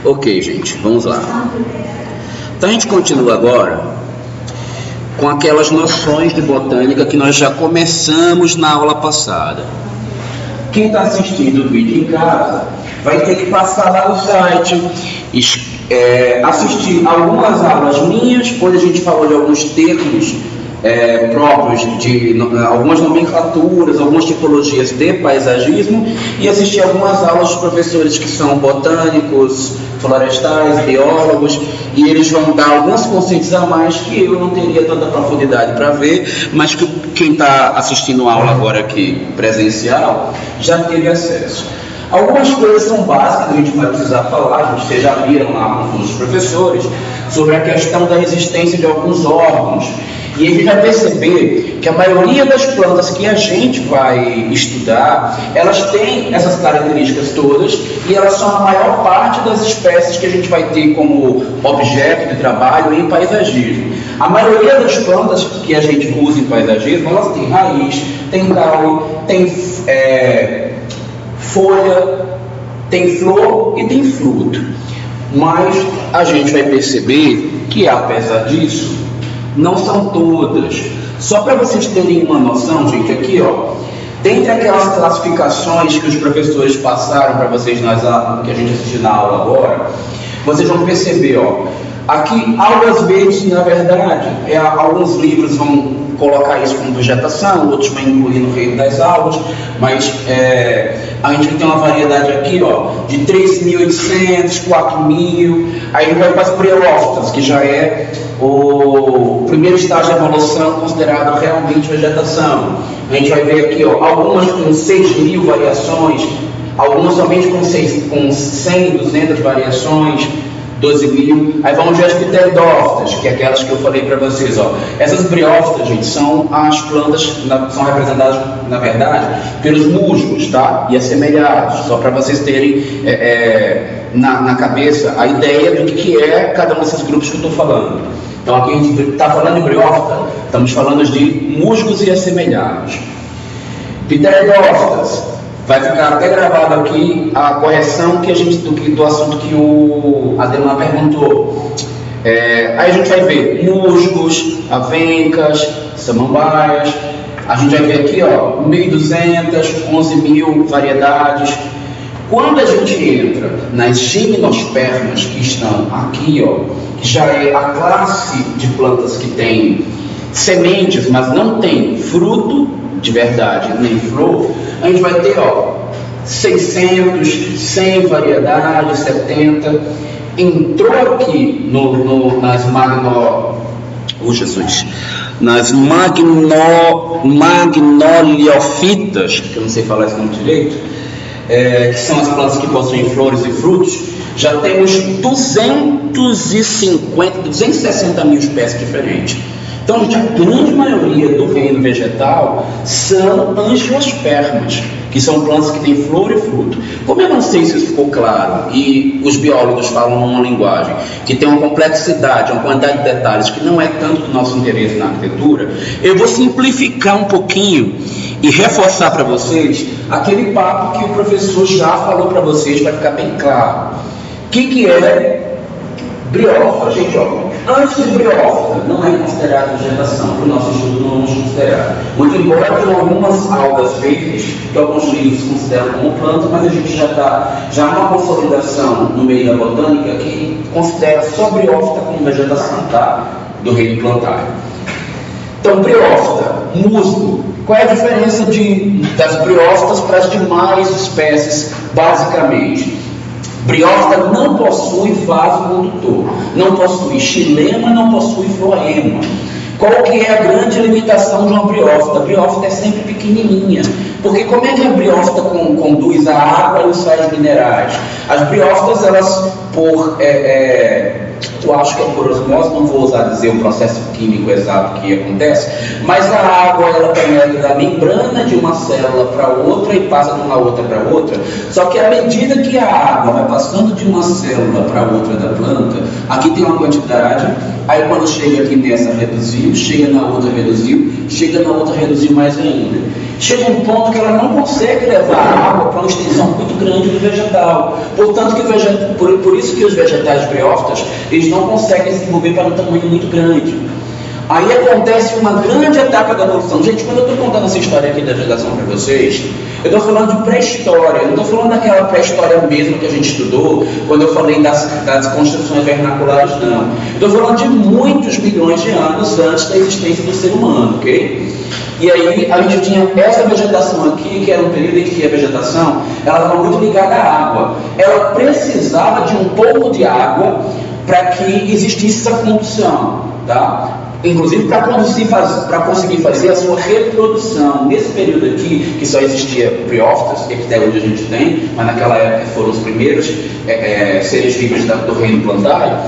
Ok, gente, vamos lá. Então a gente continua agora com aquelas noções de botânica que nós já começamos na aula passada. Quem está assistindo o vídeo em casa vai ter que passar lá no site, assistir algumas aulas minhas, onde a gente falou de alguns termos próprios, de algumas nomenclaturas, algumas tipologias de paisagismo, e assistir algumas aulas de professores que são botânicos, florestais, biólogos, e eles vão dar alguns conceitos a mais que eu não teria tanta profundidade para ver, mas que quem está assistindo a aula agora aqui presencial já teve acesso. Algumas coisas são básicas, a gente vai precisar falar, vocês já viram lá com os professores, sobre a questão da existência de alguns órgãos. E a gente vai perceber que a maioria das plantas que a gente vai estudar, elas têm essas características todas, e elas são a maior parte das espécies que a gente vai ter como objeto de trabalho em paisagismo. A maioria das plantas que a gente usa em paisagismo, elas têm raiz, tem caule, tem folha, tem flor e tem fruto. Mas a gente vai perceber que, apesar disso, não são todas. Só para vocês terem uma noção, gente, aqui, ó, dentre aquelas classificações que os professores passaram para vocês que a gente assistiu na aula agora, vocês vão perceber, ó, aqui, algas verdes, na verdade, alguns livros vão colocar isso como vegetação, outros vão incluir no reino das algas, mas a gente tem uma variedade aqui, ó, de 3.800, 4.000, aí a gente vai para as briófitas, que já é o primeiro estágio de evolução considerado realmente vegetação. A gente vai ver aqui, ó, algumas com 6.000 variações, algumas somente com 100, 200 variações, 12.000. Aí vamos ver as pteridófitas, que é aquelas que eu falei para vocês, ó. Essas briófitas, gente, são as plantas, são representadas, na verdade, pelos musgos, tá? E assemelhados, só para vocês terem na cabeça a ideia do que é cada um desses grupos que eu estou falando. Então aqui a gente está falando de briófita, estamos falando de musgos e assemelhados. Pteridófitas, vai ficar até gravado aqui a correção que do assunto que o Ademar perguntou. Aí a gente vai ver musgos, avencas, samambaias. A gente vai ver aqui, ó, 1.200, 11.000 variedades. Quando a gente entra nas gimnospermas, que estão aqui, ó, que já é a classe de plantas que tem sementes, mas não tem fruto de verdade, nem flor, a gente vai ter, ó, 600, 100 variedades, 70. Entrou aqui nas magnoliofitas, que eu não sei falar esse nome direito, que são as plantas que possuem flores e frutos, já temos 260 mil espécies diferentes. Então, gente, a grande maioria do reino vegetal são angiospermas, que são plantas que têm flor e fruto. Como eu não sei se isso ficou claro, e os biólogos falam numa linguagem que tem uma complexidade, uma quantidade de detalhes que não é tanto do nosso interesse na arquitetura, eu vou simplificar um pouquinho e reforçar para vocês aquele papo que o professor já falou para vocês, para ficar bem claro. O que é briófita, gente? Ó, antes de briófita, não é considerado vegetação, para o nosso estudo não vamos considerar. Muito embora tenham algumas algas verdes, que alguns livros consideram como planta, mas a gente já está numa consolidação no meio da botânica que considera só briófita como vegetação, tá? Do reino plantário. Então, briófita, musgo. Qual é a diferença das briófitas para as demais espécies, basicamente? Briófita não possui vaso condutor, não possui xilema, não possui floema. Qual que é a grande limitação de uma briófita? A briófita é sempre pequenininha, porque como é que a briófita conduz a água e os sais minerais? As briófitas, elas, eu acho que é por osmose, não vou usar dizer o processo químico exato que acontece, mas a água, ela penetra da membrana de uma célula para outra e passa de uma outra para outra. Só que à medida que a água vai passando de uma célula para outra da planta, aqui tem uma quantidade, aí quando chega aqui nessa reduziu, chega na outra reduziu mais ainda. chega um ponto que ela não consegue levar a água para uma extensão muito grande do vegetal. Portanto, por isso que os vegetais briófitas, eles não conseguem se desenvolver para um tamanho muito grande. Aí acontece uma grande etapa da evolução. Gente, quando eu estou contando essa história aqui da vegetação para vocês, eu estou falando de pré-história, eu não estou falando daquela pré-história mesmo que a gente estudou, quando eu falei das construções vernaculares, não. Eu estou falando de muitos milhões de anos antes da existência do ser humano, ok? E aí a gente tinha essa vegetação aqui, que era um período em que a vegetação estava muito ligada à água. Ela precisava de um pouco de água para que existisse essa condução, tá? Inclusive para conseguir fazer a sua reprodução. Nesse período aqui, que só existia briófitas, que até hoje a gente tem, mas naquela época foram os primeiros seres vivos do reino plantário,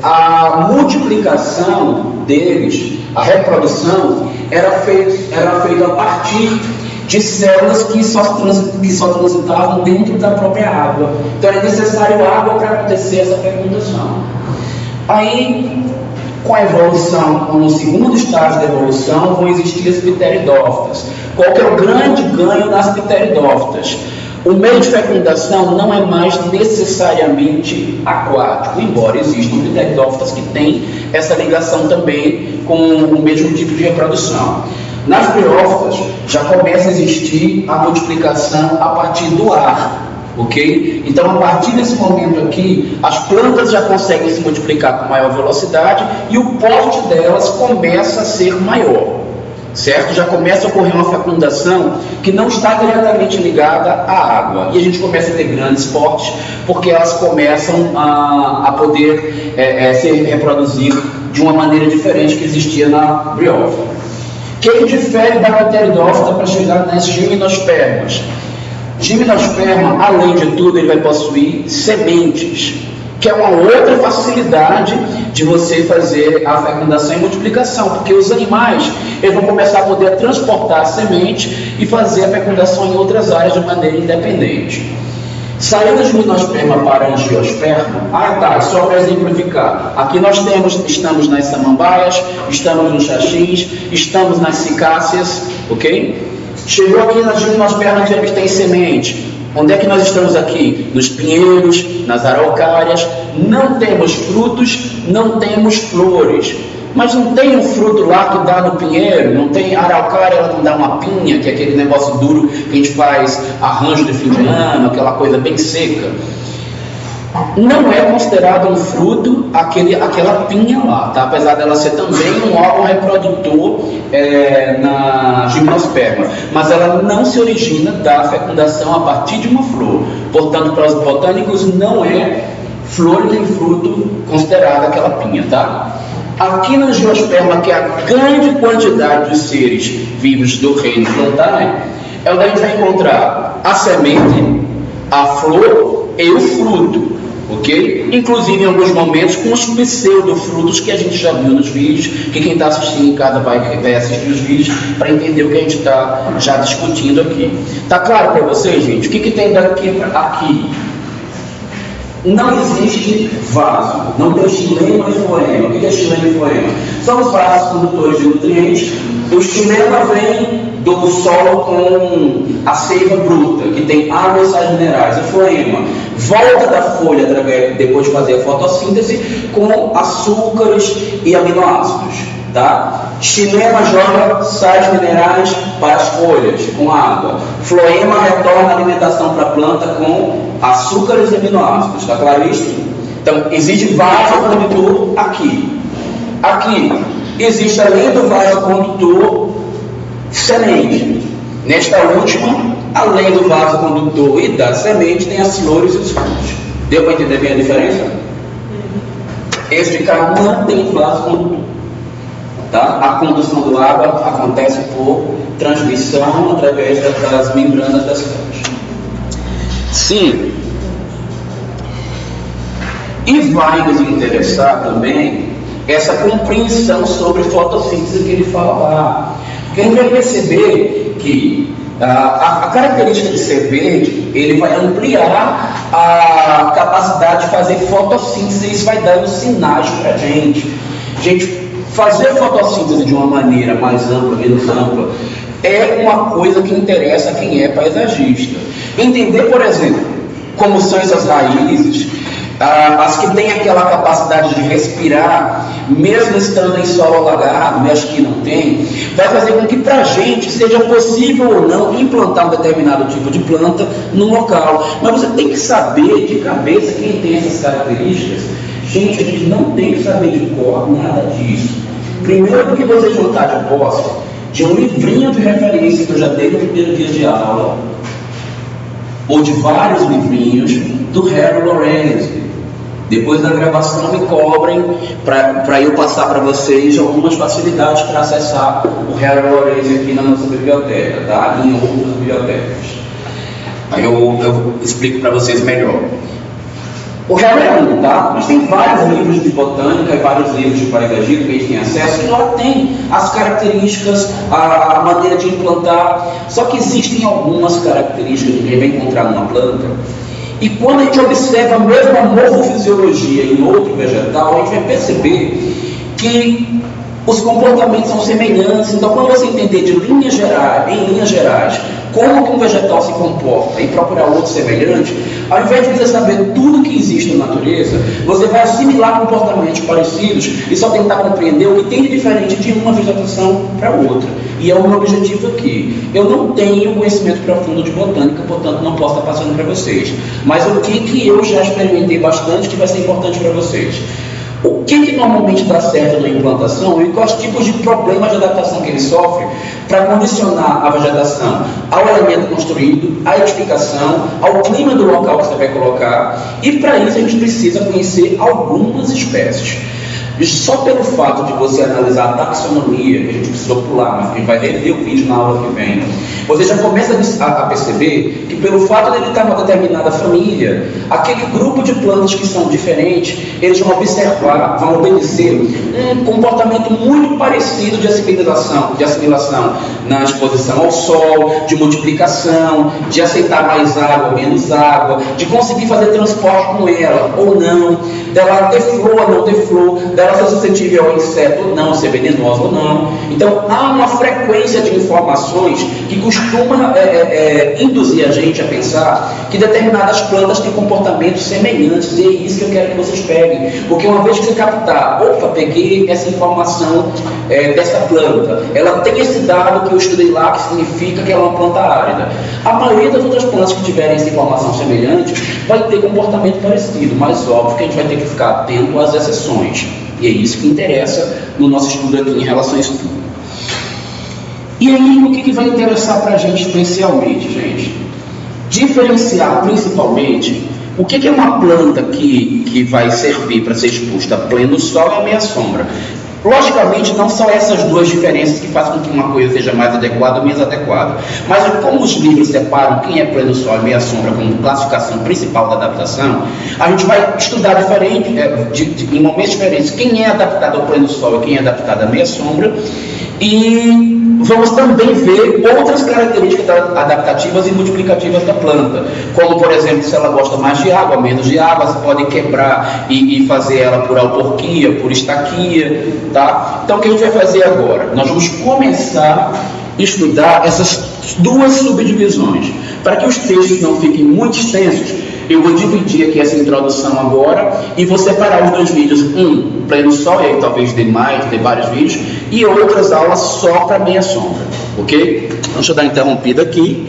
a multiplicação deles, a reprodução, era feita a partir de células que só transitavam dentro da própria água. Então era necessário água para acontecer essa fecundação. Aí, com a evolução, no segundo estágio da evolução, vão existir as pteridófitas. Qual que é o grande ganho das pteridófitas? O meio de fecundação não é mais necessariamente aquático, embora existam pteridófitas que têm essa ligação também com o mesmo tipo de reprodução. Nas briófitas já começa a existir a multiplicação a partir do ar. Ok? Então, a partir desse momento aqui, as plantas já conseguem se multiplicar com maior velocidade e o porte delas começa a ser maior, certo? Já começa a ocorrer uma fecundação que não está diretamente ligada à água. E a gente começa a ter grandes portes, porque elas começam a poder se reproduzir de uma maneira diferente que existia na briófita. O que difere da pteridófita para chegar nas gimnospermas? Gimnosperma, além de tudo, ele vai possuir sementes, que é uma outra facilidade de você fazer a fecundação e multiplicação, porque os animais eles vão começar a poder transportar a semente e fazer a fecundação em outras áreas de maneira independente. Saindo da gimnosperma para a angiosperma, só para exemplificar, aqui nós estamos nas samambaias, estamos nos xaxins, estamos nas cicáceas, ok? Chegou aqui na gimnosperma, onde tem semente. Onde é que nós estamos aqui? Nos pinheiros, nas araucárias. Não temos frutos, não temos flores. Mas não tem um fruto lá que dá no pinheiro? Não tem araucária, ela não dá uma pinha, que é aquele negócio duro que a gente faz arranjo de fim de ano, aquela coisa bem seca. Não é considerado um fruto aquela pinha lá, tá? Apesar dela ser também um órgão reprodutor na gimnosperma, mas ela não se origina da fecundação a partir de uma flor. Portanto, para os botânicos não é flor nem fruto considerado aquela pinha, tá? Aqui na angiosperma, que é a grande quantidade de seres vivos do reino plantário, é onde a gente vai encontrar a semente, a flor e o fruto. Ok? Inclusive em alguns momentos com os pseudofrutos que a gente já viu nos vídeos, que quem está assistindo em casa vai assistir os vídeos para entender o que a gente está já discutindo aqui. Tá claro para vocês, gente? O que tem daqui para aqui? Não existe vaso, não tem xilema e floema. O que é xilema e floema? São os vasos condutores de nutrientes. O xilema vem do solo com a seiva bruta, que tem água e sais minerais. O floema volta da folha depois de fazer a fotossíntese com açúcares e aminoácidos. Tá? Xilema joga sais minerais para as folhas com água. Floema retorna a alimentação para a planta com açúcares e aminoácidos. Está claro isso? Então, existe vaso condutor aqui. Aqui existe, além do vaso condutor, semente. Nesta última, além do vaso condutor e da semente, tem as flores e os frutos. Deu para entender bem a diferença? Esse de cá não tem vaso condutor. Tá? A condução do água acontece por transmissão através das membranas das células. Sim. E vai nos interessar também essa compreensão sobre fotossíntese que ele fala lá. Porque a gente vai perceber que a característica de ser verde, ele vai ampliar a capacidade de fazer fotossíntese, e isso vai dando sinais para a gente. Gente, fazer fotossíntese de uma maneira mais ampla, menos ampla, é uma coisa que interessa a quem é paisagista. Entender, por exemplo, como são essas raízes, as que têm aquela capacidade de respirar, mesmo estando em solo alagado, e as que não têm, vai fazer com que para a gente seja possível ou não implantar um determinado tipo de planta no local. Mas você tem que saber de cabeça quem tem essas características. Gente, a gente não tem que saber de cor nada disso. Primeiro do que você juntar de posse, de um livrinho de referência que eu já dei no primeiro dia de aula, ou de vários livrinhos do Harry Lorenzi. Depois da gravação me cobrem para eu passar para vocês algumas facilidades para acessar o Harry Lorenzi aqui na nossa biblioteca, tá? Em outras bibliotecas. Aí eu explico para vocês melhor. O Harry é um, tá? Mas tem vários livros de botânica e vários livros de paisagismo que a gente tem acesso, que lá tem as características, a maneira de implantar. Só que existem algumas características que a gente vai encontrar numa planta. E quando a gente observa a mesma morfofisiologia em outro vegetal, a gente vai perceber que os comportamentos são semelhantes. Então, quando você entender em linhas gerais, como que um vegetal se comporta e procurar outro semelhante, ao invés de você saber tudo que existe na natureza, você vai assimilar comportamentos parecidos e só tentar compreender o que tem de diferente de uma vegetação para outra. E é o meu objetivo aqui. Eu não tenho conhecimento profundo de botânica, portanto não posso estar passando para vocês. Mas o que eu já experimentei bastante que vai ser importante para vocês. O que normalmente dá certo na implantação e quais tipos de problemas de adaptação que ele sofre para condicionar a vegetação ao elemento construído, à edificação, ao clima do local que você vai colocar. E para isso a gente precisa conhecer algumas espécies. Só pelo fato de você analisar a taxonomia, que a gente precisou pular, mas a gente vai rever o vídeo na aula que vem, você já começa a perceber que pelo fato de ele estar em uma determinada família, aquele grupo de plantas que são diferentes, eles vão observar, vão obedecer um comportamento muito parecido de assimilação na exposição ao sol, de multiplicação, de aceitar mais água ou menos água, de conseguir fazer transporte com ela ou não, dela ter flor ou não ter flor, dela ser suscetível ao inseto ou não, ser venenosa ou não. Então há uma frequência de informações que costuma induzir a gente a pensar que determinadas plantas têm comportamentos semelhantes, e é isso que eu quero que vocês peguem, porque uma vez que você captar, opa, peguei essa informação dessa planta, ela tem esse dado que eu estudei lá, que significa que ela é uma planta árida. A maioria das outras plantas que tiverem essa informação semelhante vai ter comportamento parecido, mas óbvio que a gente vai ter que ficar atento às exceções. E é isso que interessa no nosso estudo aqui em relação a isso tudo. E aí, o que vai interessar para a gente especialmente, gente? Diferenciar principalmente o que é uma planta que vai servir para ser exposta a pleno sol e a meia sombra. Logicamente, não são essas duas diferenças que fazem com que uma coisa seja mais adequada ou menos adequada. Mas como os livros separam quem é pleno sol e meia sombra como classificação principal da adaptação, a gente vai estudar diferente, em momentos diferentes, quem é adaptado ao pleno sol e quem é adaptado à meia sombra. E vamos também ver outras características adaptativas e multiplicativas da planta, como por exemplo, se ela gosta mais de água, menos de água, você pode quebrar e fazer ela por autarquia, por estaquia, tá? Então o que a gente vai fazer agora? Nós vamos começar a estudar essas duas subdivisões. Para que os textos não fiquem muito extensos, eu vou dividir aqui essa introdução agora e vou separar os dois vídeos, um pleno sol, e aí talvez dê vários vídeos, e outras aulas só para meia sombra, ok? Então, deixa eu dar interrompida aqui.